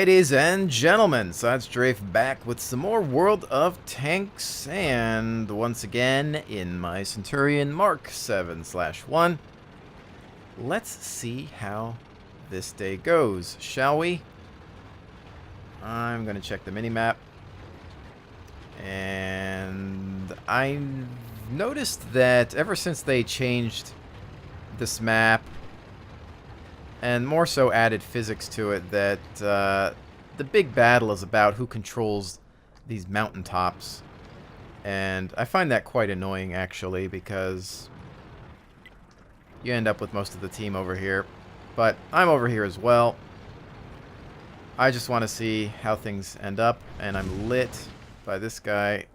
Ladies and gentlemen, Strafe back with some more World of Tanks, and once again in my Centurion Mark 7/1. Let's see how this day goes, shall we? I'm going to check the minimap, and I noticed that ever since they changed this map, and more so added physics to it, that the big battle is about who controls these mountaintops. And I find that quite annoying, actually, because you end up with most of the team over here. But I'm over here as well. I just want to see how things end up, and I'm lit by this guy,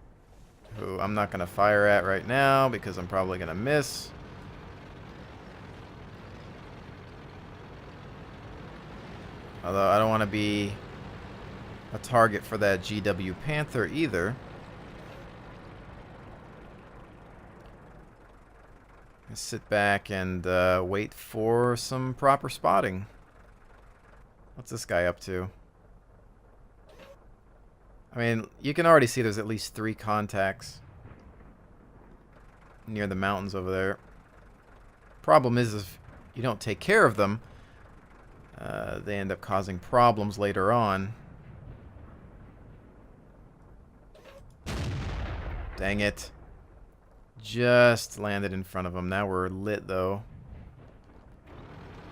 who I'm not going to fire at right now because I'm probably going to miss. Although I don't want to be a target for that GW Panther either. Let's sit back and wait for some proper spotting. What's this guy up to? I mean, you can already see there's at least 3 contacts near the mountains over there. Problem is, if you don't take care of them, they end up causing problems later on. Dang it. Just landed in front of him. Now we're lit, though.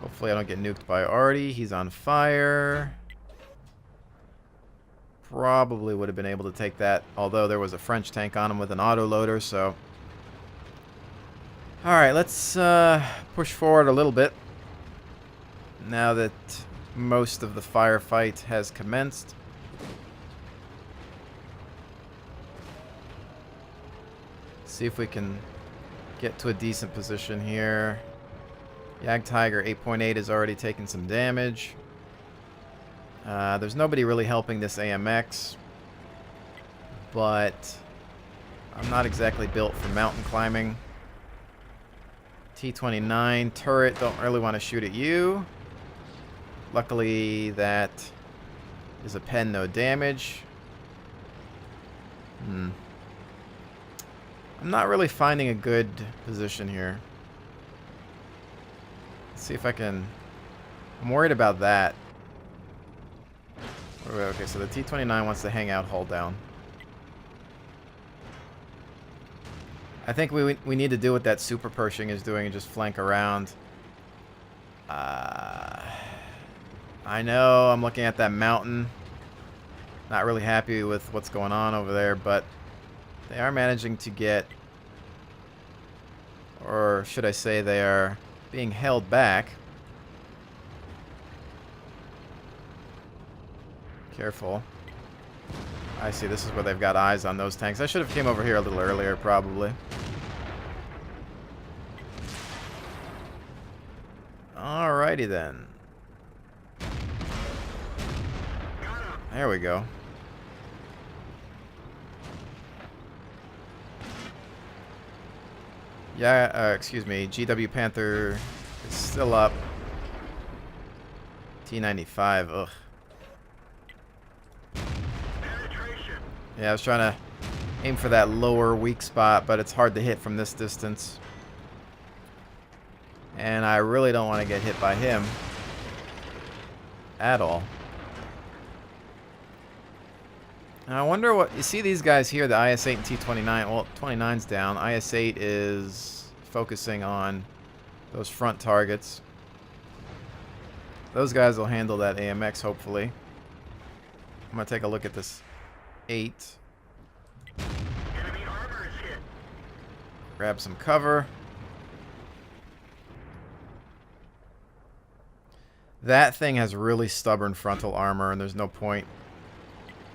Hopefully I don't get nuked by Artie. He's on fire. Probably would have been able to take that, although there was a French tank on him with an autoloader, so... Alright, let's push forward a little bit. Now that most of the firefight has commenced. See if we can get to a decent position here. Yag Tiger 8.8 is already taking some damage. There's nobody really helping this AMX, but I'm not exactly built for mountain climbing. T-29 turret, don't really want to shoot at you. Luckily, that is a pen, no damage. I'm not really finding a good position here. Let's see if I can... I'm worried about that. Okay, so the T-29 wants to hang out, hull down. I think we need to do what that Super Pershing is doing and just flank around. I know I'm looking at that mountain. Not really happy with what's going on over there, but they are managing to get, or should I say they are being held back. Careful. I see, this is where they've got eyes on those tanks. I should have came over here a little earlier, probably. Alrighty then. There we go. Yeah, excuse me. GW Panther is still up. T-95, ugh. Yeah, I was trying to aim for that lower weak spot, but it's hard to hit from this distance. And I really don't want to get hit by him at all. Now I wonder what... You see these guys here, the IS-8 and T-29. Well, 29's down. IS-8 is focusing on those front targets. Those guys will handle that AMX, hopefully. I'm going to take a look at this 8. Enemy armor is hit. Grab some cover. That thing has really stubborn frontal armor, and there's no point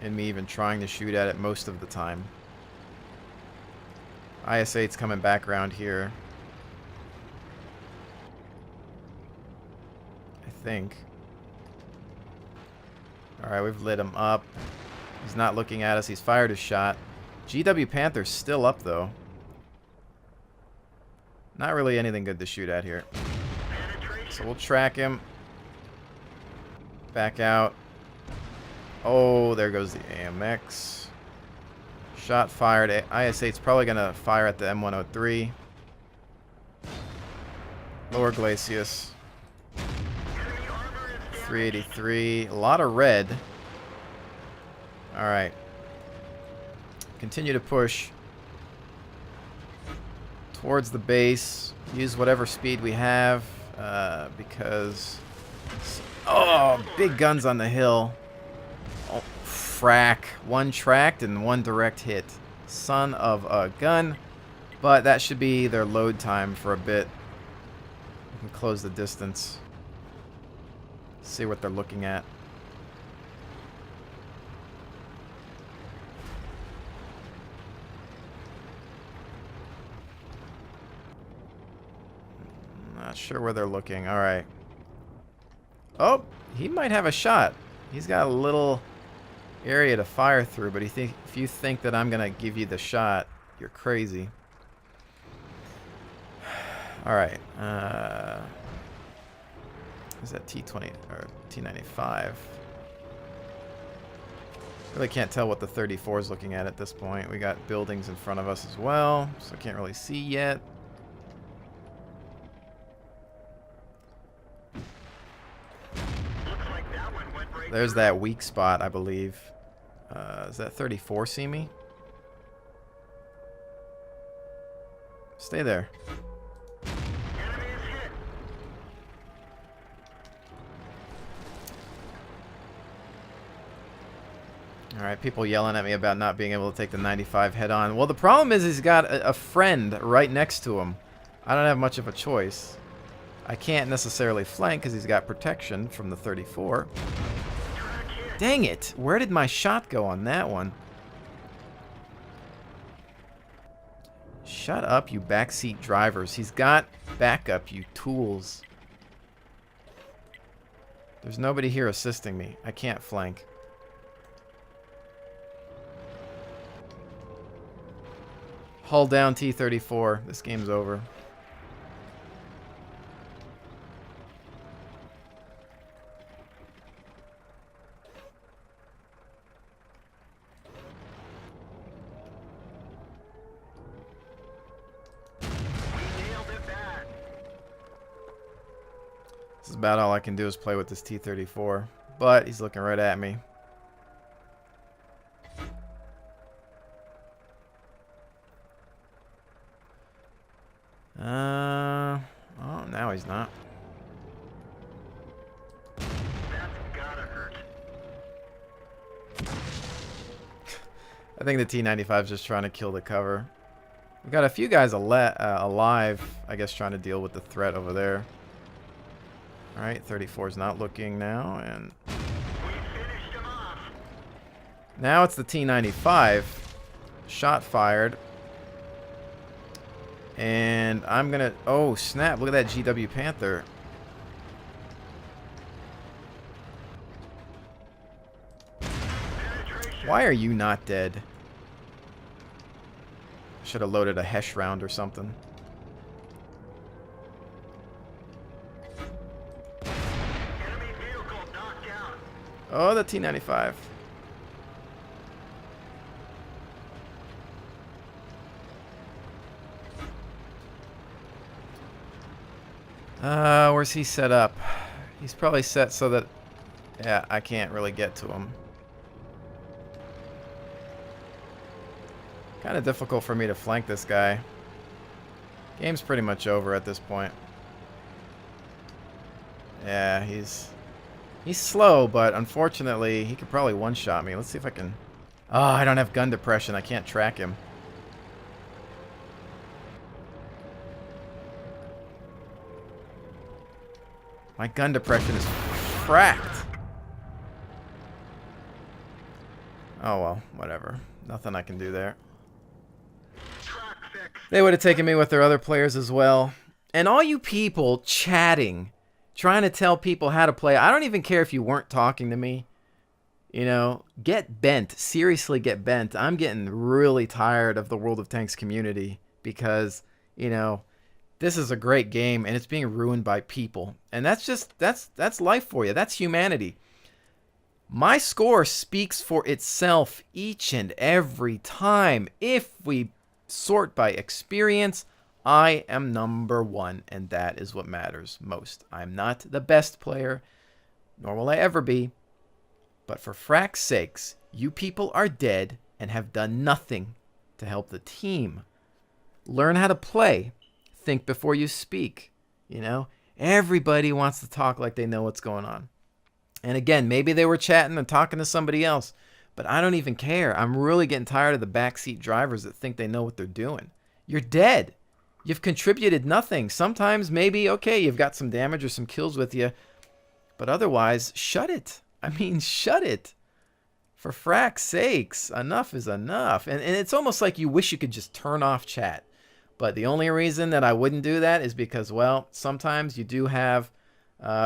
in me even trying to shoot at it most of the time. IS-8's coming back around here. I think. Alright, we've lit him up. He's not looking at us. He's fired his shot. GW Panther's still up, though. Not really anything good to shoot at here. So we'll track him. Back out. Oh, there goes the AMX. Shot fired. IS-8's probably going to fire at the M103. Lower Glacius. 383. A lot of red. Alright. Continue to push towards the base. Use whatever speed we have. Because... Oh, big guns on the hill. Oh, frack. One tracked and one direct hit. Son of a gun. But that should be their load time for a bit. We can close the distance. See what they're looking at. Not sure where they're looking. All right. Oh, he might have a shot. He's got a little area to fire through, but if you think that I'm gonna give you the shot, you're crazy. All right. Is that T20 or T95? Really can't tell what the 34 is looking at this point. We got buildings in front of us as well, so I can't really see yet. There's that weak spot, I believe. Does that 34 see me? Stay there. Alright, people yelling at me about not being able to take the 95 head on. Well, the problem is he's got a friend right next to him. I don't have much of a choice. I can't necessarily flank because he's got protection from the 34. Dang it! Where did my shot go on that one? Shut up, you backseat drivers. He's got backup, you tools. There's nobody here assisting me. I can't flank. Hull down T-34. This game's over. This is about all I can do is play with this T-34. But he's looking right at me. Oh, now he's not. That's gotta hurt. I think the T-95 is just trying to kill the cover. We've got a few guys alive, I guess, trying to deal with the threat over there. Alright, 34 is not looking now, and... We finished him off. Now it's the T-95. Shot fired. And I'm gonna... Oh, snap. Look at that GW Panther. Why are you not dead? Should have loaded a Hesh round or something. Enemy vehicle knocked out. Oh, the T-95. Where's he set up? He's probably set so that... Yeah, I can't really get to him. Kind of difficult for me to flank this guy. Game's pretty much over at this point. Yeah, he's slow, but unfortunately, he could probably one-shot me. Let's see if I can... Oh, I don't have gun depression. I can't track him. My gun depression is fracked. Oh, well, whatever. Nothing I can do there. Track fix. They would have taken me with their other players as well. And all you people chatting, trying to tell people how to play. I don't even care if you weren't talking to me. You know, get bent. Seriously, get bent. I'm getting really tired of the World of Tanks community because, you know, this is a great game and it's being ruined by people. And that's just, that's life for you. That's humanity. My score speaks for itself each and every time. If we sort by experience, I am number 1, and that is what matters most. I'm not the best player, nor will I ever be. But for frack's sakes, you people are dead and have done nothing to help the team. Learn how to play. Think before you speak. You know, everybody wants to talk like they know what's going on. And again, maybe they were chatting and talking to somebody else, but I don't even care. I'm really getting tired of the backseat drivers that think they know what they're doing. You're dead. You've contributed nothing. Sometimes maybe, okay, you've got some damage or some kills with you, but otherwise, shut it. I mean, shut it. For frack's sakes, enough is enough. And it's almost like you wish you could just turn off chat. But the only reason that I wouldn't do that is because, well, sometimes you do have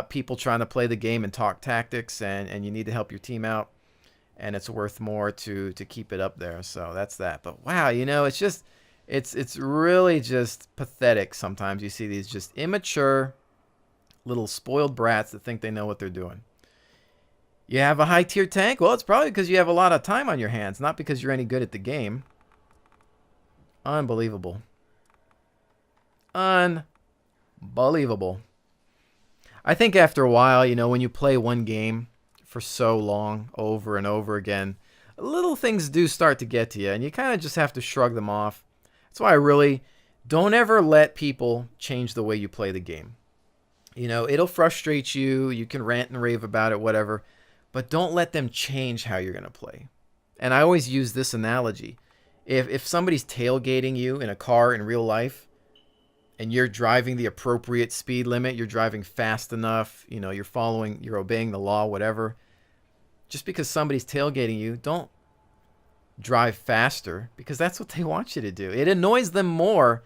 people trying to play the game and talk tactics, and you need to help your team out, and it's worth more to keep it up there. So that's that. But wow, you know, it's just it's really just pathetic. Sometimes you see these just immature little spoiled brats that think they know what they're doing. You have a high tier tank? Well, it's probably because you have a lot of time on your hands, not because you're any good at the game. Unbelievable. Unbelievable. I think after a while, you know, when you play one game for so long, over and over again, little things do start to get to you, and you kind of just have to shrug them off. That's why I really don't ever let people change the way you play the game. You know, it'll frustrate you. You can rant and rave about it, whatever. But don't let them change how you're going to play. And I always use this analogy. If somebody's tailgating you in a car in real life, and you're driving the appropriate speed limit, you're driving fast enough, you know, you're obeying the law, whatever. Just because somebody's tailgating you, don't drive faster, because that's what they want you to do. It annoys them more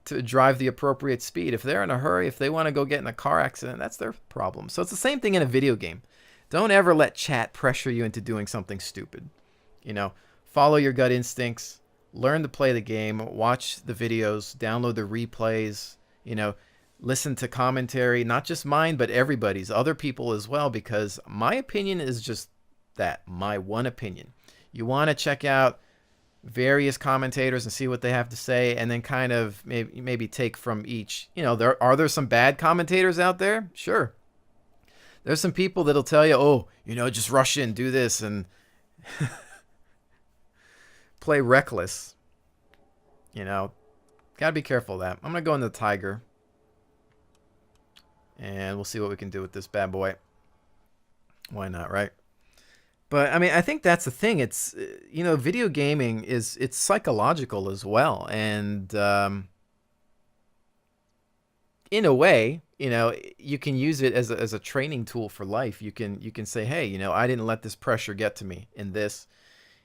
to drive the appropriate speed. If they're in a hurry, if they want to go get in a car accident, that's their problem. So it's the same thing in a video game. Don't ever let chat pressure you into doing something stupid. You know, follow your gut instincts. Learn to play the game. Watch the videos. Download the replays. You know, listen to commentary. Not just mine, but everybody's. Other people as well, because my opinion is just that. My one opinion. You want to check out various commentators and see what they have to say, and then kind of maybe take from each. You know, are there some bad commentators out there? Sure. There's some people that'll tell you, oh, you know, just rush in, do this, and play reckless. You know, gotta be careful of that. I'm gonna go into the Tiger, and we'll see what we can do with this bad boy. Why not, right? But I mean, I think that's the thing. It's, you know, video gaming it's psychological as well, and in a way, you know, you can use it as a training tool for life. You can say, hey, you know, I didn't let this pressure get to me in this,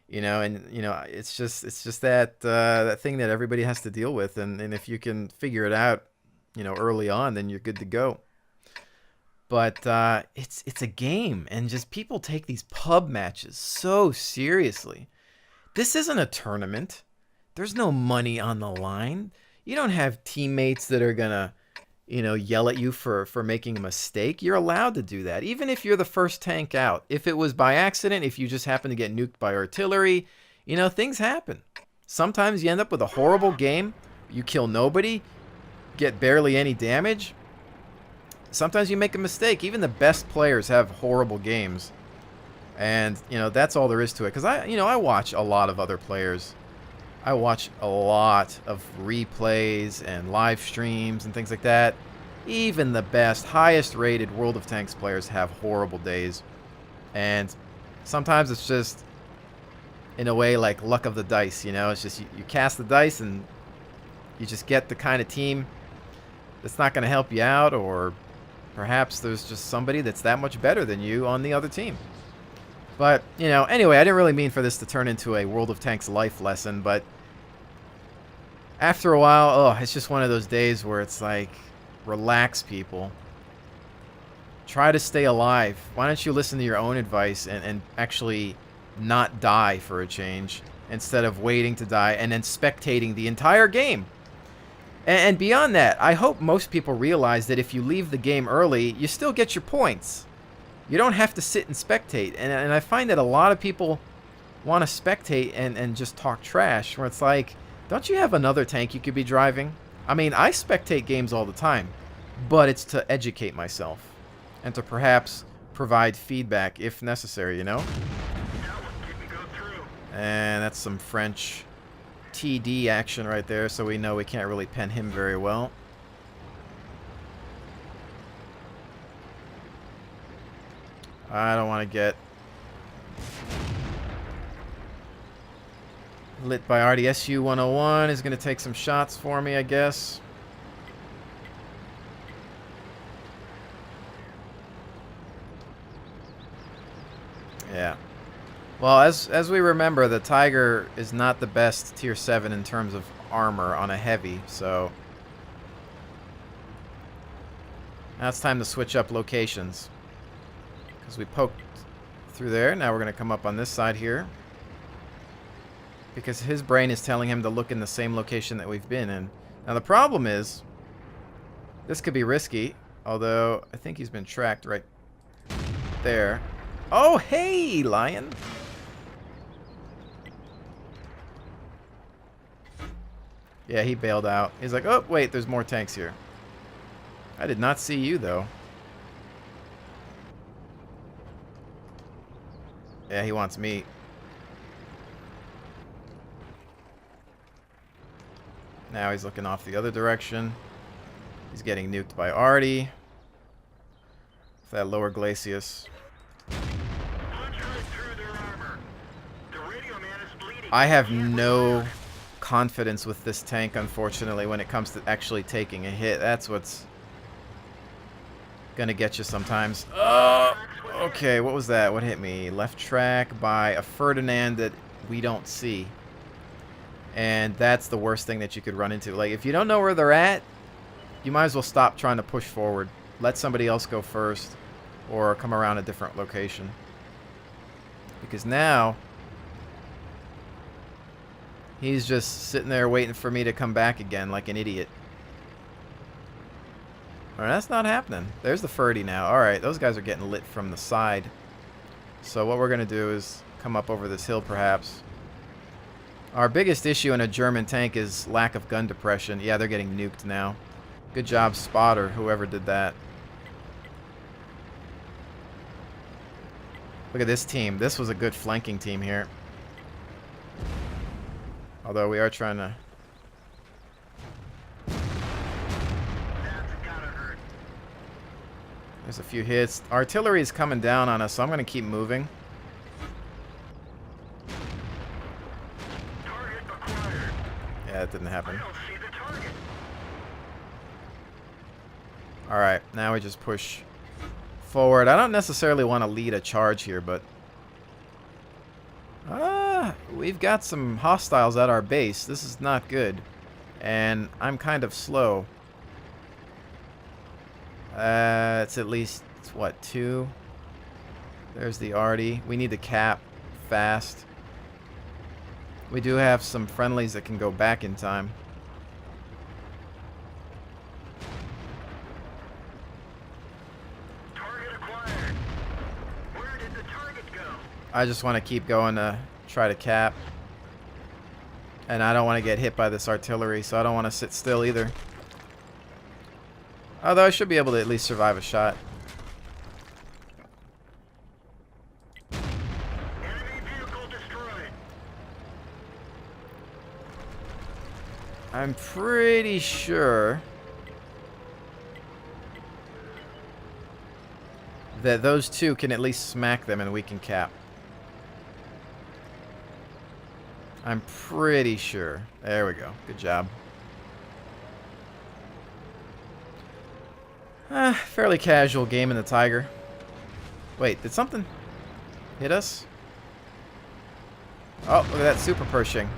you know, and you know, it's just that that thing that everybody has to deal with, and if you can figure it out, you know, early on, then you're good to go. But it's a game, and just people take these pub matches so seriously. This isn't a tournament. There's no money on the line. You don't have teammates that are gonna, you know, yell at you for making a mistake. You're allowed to do that, even if you're the first tank out. If it was by accident, if you just happen to get nuked by artillery, you know, things happen. Sometimes you end up with a horrible game. You kill nobody, get barely any damage. Sometimes you make a mistake. Even the best players have horrible games. And, you know, that's all there is to it. Because I watch a lot of other players. I watch a lot of replays and live streams and things like that. Even the best, highest rated World of Tanks players have horrible days. And sometimes it's just, in a way, like luck of the dice, you know? It's just you cast the dice and you just get the kind of team that's not going to help you out, or perhaps there's just somebody that's that much better than you on the other team. But, you know, anyway, I didn't really mean for this to turn into a World of Tanks life lesson, but after a while, oh, it's just one of those days where it's like, relax, people. Try to stay alive. Why don't you listen to your own advice and actually not die for a change, instead of waiting to die and then spectating the entire game? And beyond that, I hope most people realize that if you leave the game early, you still get your points. You don't have to sit and spectate. And I find that a lot of people want to spectate and just talk trash, where it's like, don't you have another tank you could be driving? I mean, I spectate games all the time, but it's to educate myself and to perhaps provide feedback if necessary, you know? And that's some French TD action right there, so we know we can't really pen him very well. I don't want to get lit by RDSU 101 is going to take some shots for me, I guess. Yeah. Well, as we remember, the Tiger is not the best tier 7 in terms of armor on a heavy, so now it's time to switch up locations. Because we poked through there, now we're going to come up on this side here. Because his brain is telling him to look in the same location that we've been in. Now the problem is, this could be risky, although I think he's been tracked right there. Oh, hey, Lion! Yeah, he bailed out. He's like, oh, wait, there's more tanks here. I did not see you, though. Yeah, he wants meat. Now he's looking off the other direction. He's getting nuked by Artie. With that lower Glacius. I have no confidence with this tank, unfortunately, when it comes to actually taking a hit. That's what's gonna get you sometimes. Oh, okay, what was that? What hit me? Left track by a Ferdinand that we don't see. And that's the worst thing that you could run into. Like, if you don't know where they're at, you might as well stop trying to push forward. Let somebody else go first, or come around a different location. Because now he's just sitting there waiting for me to come back again like an idiot. Alright, that's not happening. There's the Ferdy now. Alright, those guys are getting lit from the side. So what we're going to do is come up over this hill perhaps. Our biggest issue in a German tank is lack of gun depression. Yeah, they're getting nuked now. Good job, spotter, whoever did that. Look at this team. This was a good flanking team here. Although we are trying to... There's a few hits. Artillery is coming down on us, so I'm going to keep moving. Yeah, it didn't happen. Alright, now we just push forward. I don't necessarily want to lead a charge here, but... we've got some hostiles at our base. This is not good. And I'm kind of slow. It's at least, what, 2? There's the Artie. We need to cap fast. We do have some friendlies that can go back in time. Target acquired. Where did the target go? I just want to keep going to try to cap. And I don't want to get hit by this artillery, so I don't want to sit still either. Although I should be able to at least survive a shot. Enemy vehicle destroyed. I'm pretty sure that those two can at least smack them and we can cap. I'm pretty sure. There we go. Good job. Fairly casual game in the Tiger. Wait, did something hit us? Oh, look at that super Pershing.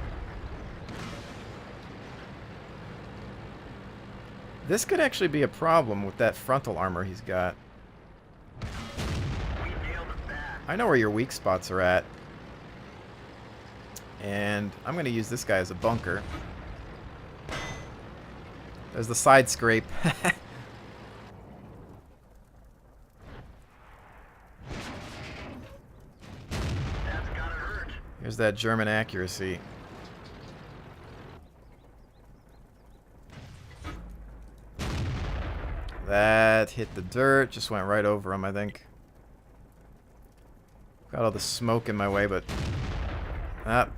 This could actually be a problem with that frontal armor he's got. We nailed it back. I know where your weak spots are at. And I'm going to use this guy as a bunker. There's the side scrape. Here's that German accuracy. That hit the dirt. Just went right over him, I think. Got all the smoke in my way, but...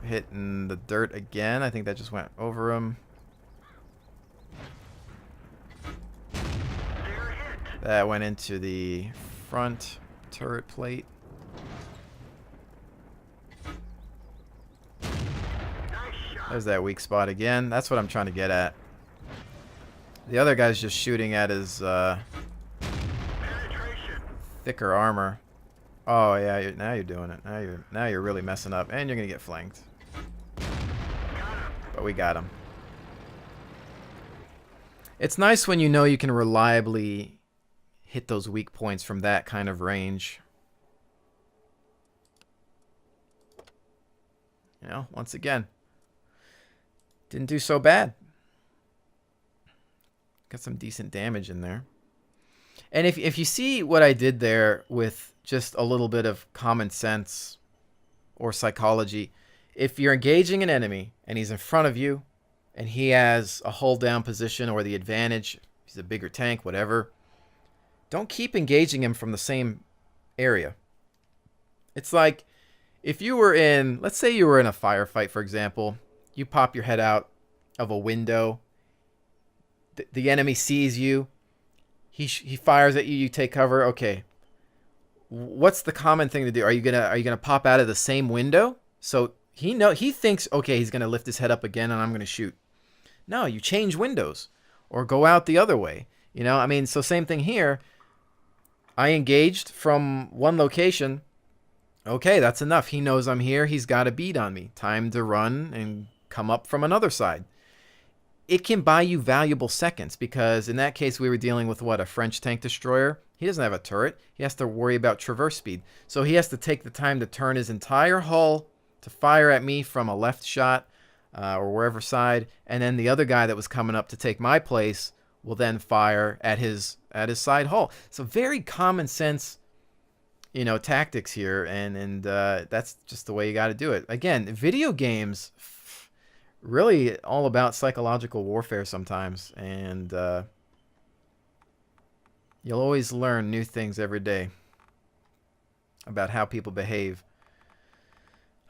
hitting the dirt again. I think that just went over him. That went into the front turret plate. There's that weak spot again. That's what I'm trying to get at. The other guy's just shooting at his thicker armor. Oh yeah, now you're doing it. Now you're really messing up, and you're gonna get flanked. But we got him. It's nice when you know you can reliably hit those weak points from that kind of range. You know, once again, didn't do so bad. Got some decent damage in there. And if you see what I did there with just a little bit of common sense or psychology, if you're engaging an enemy and he's in front of you and he has a hold down position or the advantage, he's a bigger tank, whatever, don't keep engaging him from the same area. It's like if you were in, let's say you were in a firefight, for example, you pop your head out of a window, the enemy sees you, he fires at you, you take cover. Okay, what's the common thing to do? Are you gonna pop out of the same window? So he thinks, okay, he's gonna lift his head up again and I'm gonna shoot. No, you change windows or go out the other way. You know, I mean, so same thing here. I engaged from one location. Okay, that's enough. He knows I'm here. He's got a bead on me. Time to run and come up from another side. It can buy you valuable seconds because in that case we were dealing with what, a French tank destroyer. He doesn't have a turret. He has to worry about traverse speed. So he has to take the time to turn his entire hull to fire at me from a left shot or wherever side, and then the other guy that was coming up to take my place will then fire at his side hull. So very common sense, you know, tactics here, and that's just the way you got to do it. Again, video games really all about psychological warfare sometimes, and you'll always learn new things every day about how people behave.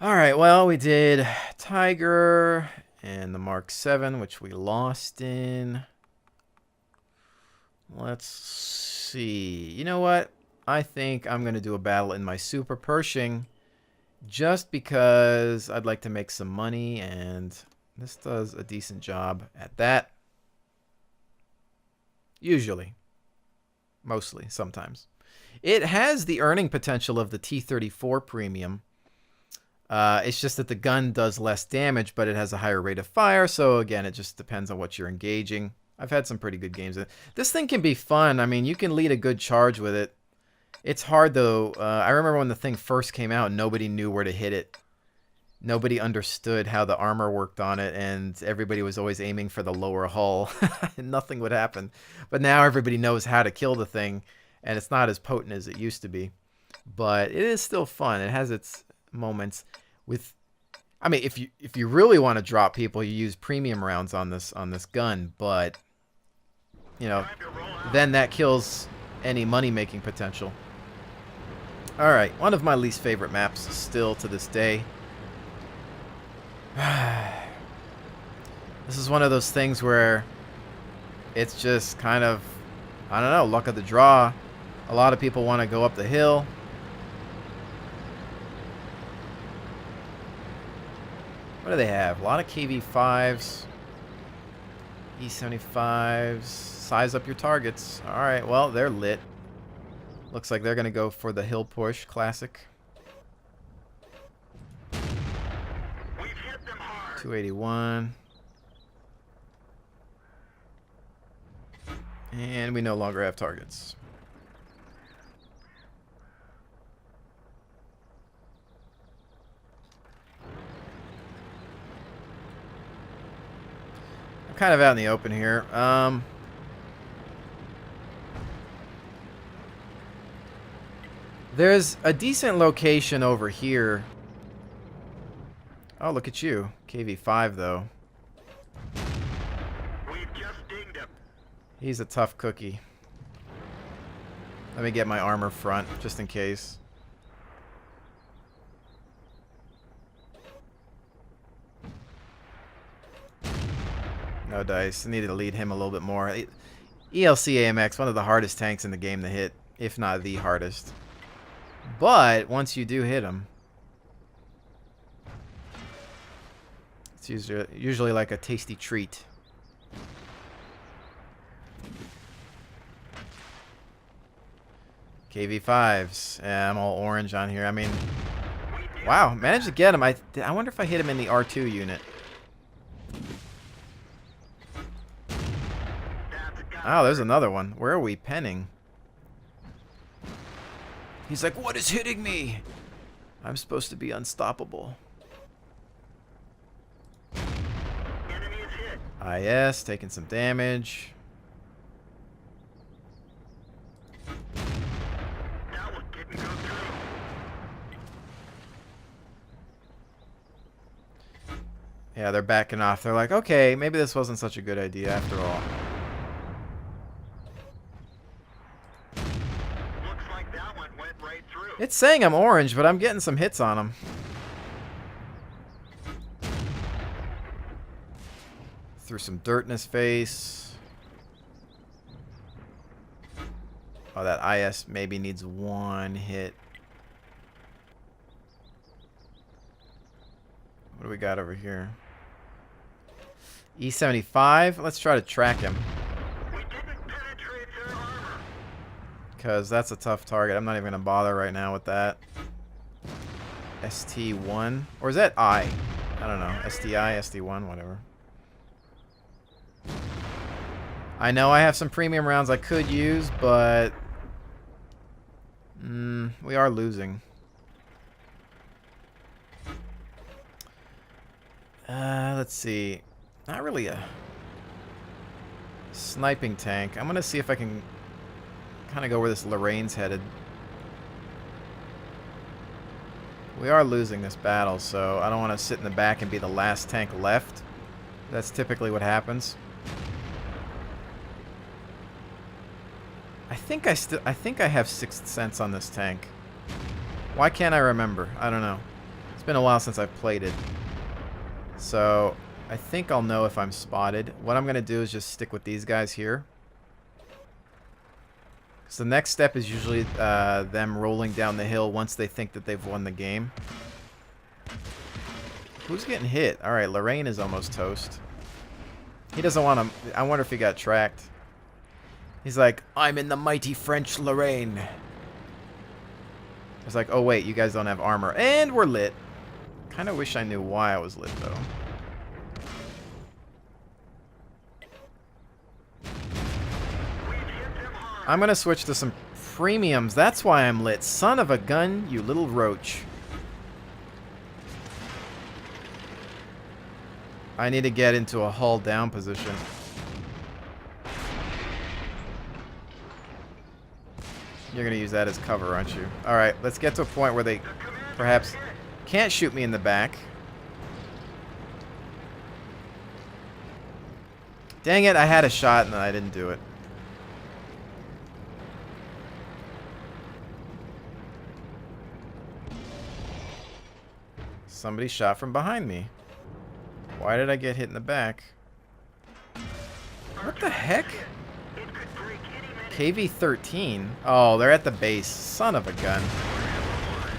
All right, well, we did Tiger and the Mark 7, which we lost in. Let's see. You know what? I think I'm going to do a battle in my Super Pershing just because I'd like to make some money, and this does a decent job at that. Usually. Mostly. Sometimes. It has the earning potential of the T-34 Premium. It's just that the gun does less damage, but it has a higher rate of fire. So, again, it just depends on what you're engaging. I've had some pretty good games. This thing can be fun. I mean, you can lead a good charge with it. It's hard, though. I remember when the thing first came out, nobody knew where to hit it. Nobody understood how the armor worked on it, and everybody was always aiming for the lower hull. And nothing would happen. But now everybody knows how to kill the thing, and it's not as potent as it used to be. But it is still fun. It has its moments. I mean, if you really want to drop people, you use premium rounds on this gun, but you know, then that kills any money-making potential. All right, one of my least favorite maps still to this day. This is one of those things where it's just kind of, I don't know, luck of the draw. A lot of people want to go up the hill. What do they have? A lot of KV5s, E75s. Size up your targets. All right, well, they're lit. Looks like they're going to go for the hill push. Classic. 281. And we no longer have targets. I'm kind of out in the open here. There's a decent location over here Oh, look at you. KV5, though. We've just dinged him. He's a tough cookie. Let me get my armor front, just in case. No dice. I need to lead him a little bit more. ELC AMX, one of the hardest tanks in the game to hit, if not the hardest. But once you do hit him, it's usually like a tasty treat. KV5s. Yeah, I'm all orange on here. I mean, wow, managed to get him. I wonder if I hit him in the R2 unit. Oh, there's another one. Where are we penning? He's like, what is hitting me? I'm supposed to be unstoppable. Enemy is hit. IS, taking some damage. That one didn't go through. Yeah, they're backing off. They're like, okay, maybe this wasn't such a good idea after all. Looks like that one went right through. It's saying I'm orange, but I'm getting some hits on him. Threw some dirt in his face. Oh, that IS maybe needs one hit. What do we got over here? E75. Let's try to track him. We didn't penetrate their armor. Because that's a tough target. I'm not even going to bother right now with that. ST1. Or is that I? I don't know. STI, ST1, whatever. I know I have some premium rounds I could use, but... we are losing. Let's see. Not really a sniping tank. I'm going to see if I can kind of go where this Lorraine's headed. We are losing this battle, so I don't want to sit in the back and be the last tank left. That's typically what happens. I think I have Sixth Sense on this tank. Why can't I remember? I don't know. It's been a while since I've played it. So, I think I'll know if I'm spotted. What I'm going to do is just stick with these guys here. So the next step is usually them rolling down the hill once they think that they've won the game. Who's getting hit? Alright, Lorraine is almost toast. He doesn't want to... I wonder if he got tracked. He's like, I'm in the mighty French Lorraine. It's like, oh wait, you guys don't have armor. And we're lit. Kind of wish I knew why I was lit, though. I'm going to switch to some premiums. That's why I'm lit. Son of a gun, you little roach. I need to get into a hull down position. You're going to use that as cover, aren't you? Alright, let's get to a point where they perhaps can't shoot me in the back. Dang it, I had a shot and I didn't do it. Somebody shot from behind me. Why did I get hit in the back? What the heck? KV-13. Oh, they're at the base. Son of a gun.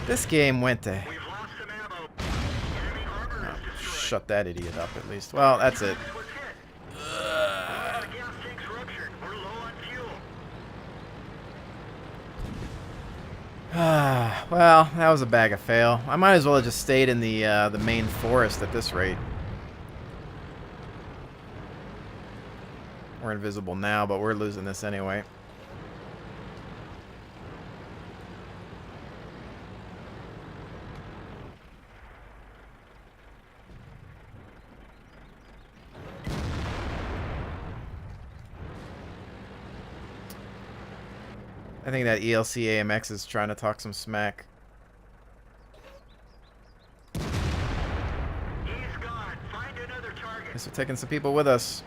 This game went to... Oh, shut that idiot up at least. Well, that's it. Well, that was a bag of fail. I might as well have just stayed in the main forest at this rate. We're invisible now, but we're losing this anyway. I think that ELC AMX is trying to talk some smack. Guess we're taking some people with us.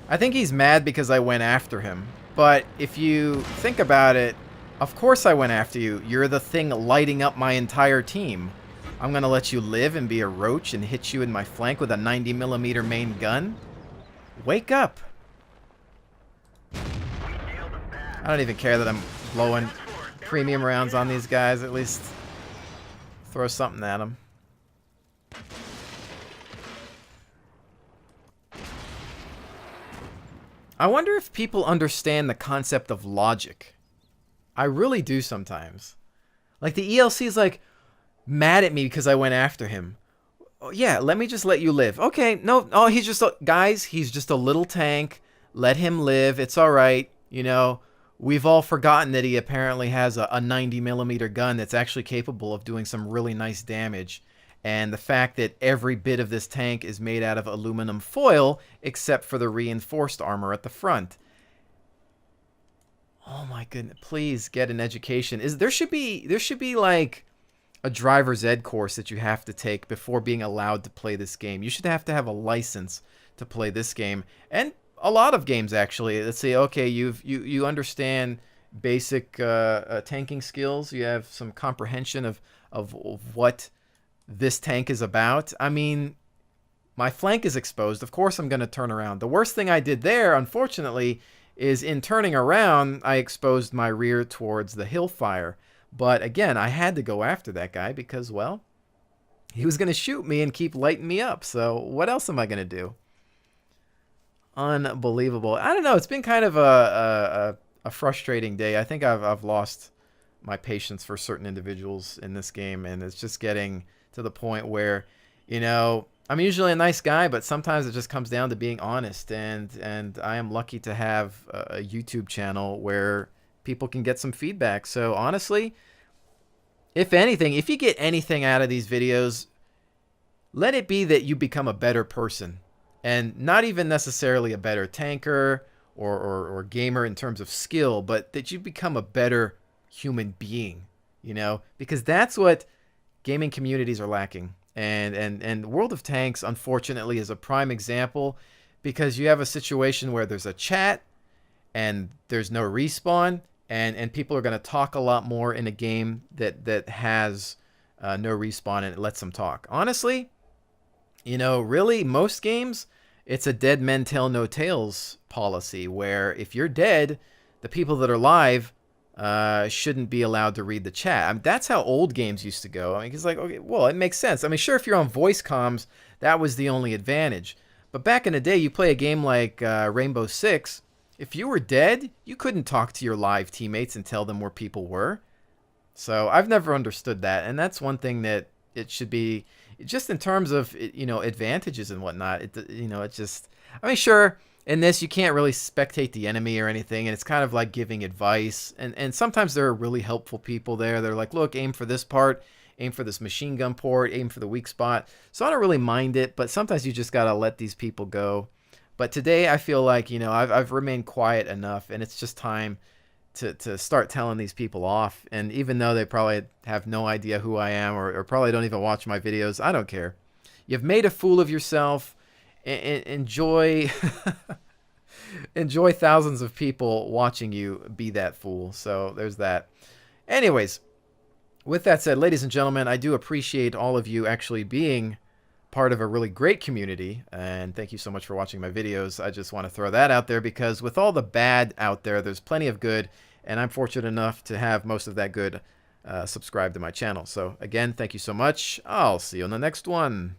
I think he's mad because I went after him. But if you think about it, of course I went after you. You're the thing lighting up my entire team. I'm going to let you live and be a roach and hit you in my flank with a 90mm main gun? Wake up. I don't even care that I'm blowing premium rounds on these guys. At least throw something at them. I wonder if people understand the concept of logic. I really do sometimes. Like, the ELC is like mad at me because I went after him. Oh, yeah, let me just let you live. Okay, no, oh, he's just guys, he's just a little tank. Let him live. It's all right. You know, we've all forgotten that he apparently has a 90mm gun that's actually capable of doing some really nice damage. And the fact that every bit of this tank is made out of aluminum foil, except for the reinforced armor at the front. Oh my goodness! Please get an education. There should be like a driver's ed course that you have to take before being allowed to play this game. You should have to have a license to play this game, and a lot of games actually. Let's say, okay, you understand basic tanking skills. You have some comprehension of what this tank is about. I mean, my flank is exposed. Of course I'm going to turn around. The worst thing I did there, unfortunately, is in turning around, I exposed my rear towards the hill fire. But again, I had to go after that guy because, well, he was going to shoot me and keep lighting me up. So what else am I going to do? Unbelievable. I don't know. It's been kind of a frustrating day. I think I've lost my patience for certain individuals in this game, and it's just getting to the point where, you know, I'm usually a nice guy, but sometimes it just comes down to being honest, and I am lucky to have a YouTube channel where people can get some feedback. So honestly, if anything, if you get anything out of these videos, let it be that you become a better person, and not even necessarily a better tanker or gamer in terms of skill, but that you become a better human being, you know, because that's what gaming communities are lacking. And World of Tanks, unfortunately, is a prime example, because you have a situation where there's a chat and there's no respawn, and people are going to talk a lot more in a game that has no respawn and it lets them talk. Honestly, you know, really, most games, it's a dead men tell no tales policy, where if you're dead, the people that are live shouldn't be allowed to read the chat. I mean, that's how old games used to go. I mean, it's like, okay, well, it makes sense. I mean, sure, if you're on voice comms, that was the only advantage. But back in the day, you play a game like Rainbow Six, if you were dead, you couldn't talk to your live teammates and tell them where people were. So I've never understood that, and that's one thing that it should be, just in terms of, you know, advantages and whatnot. You know, it just, I mean, sure, in this, you can't really spectate the enemy or anything, and it's kind of like giving advice. And sometimes there are really helpful people there. They're like, look, aim for this part, aim for this machine gun port, aim for the weak spot. So I don't really mind it, but sometimes you just got to let these people go. But today, I feel like, you know, I've remained quiet enough, and it's just time to start telling these people off. And even though they probably have no idea who I am, or probably don't even watch my videos, I don't care. You've made a fool of yourself. Enjoy enjoy thousands of people watching you be that fool. So there's that. Anyways, with that said, ladies and gentlemen, I do appreciate all of you actually being part of a really great community, and thank you so much for watching my videos. I just want to throw that out there, because with all the bad out there, there's plenty of good, and I'm fortunate enough to have most of that good subscribed to my channel. So again, thank you so much. I'll see you on the next one.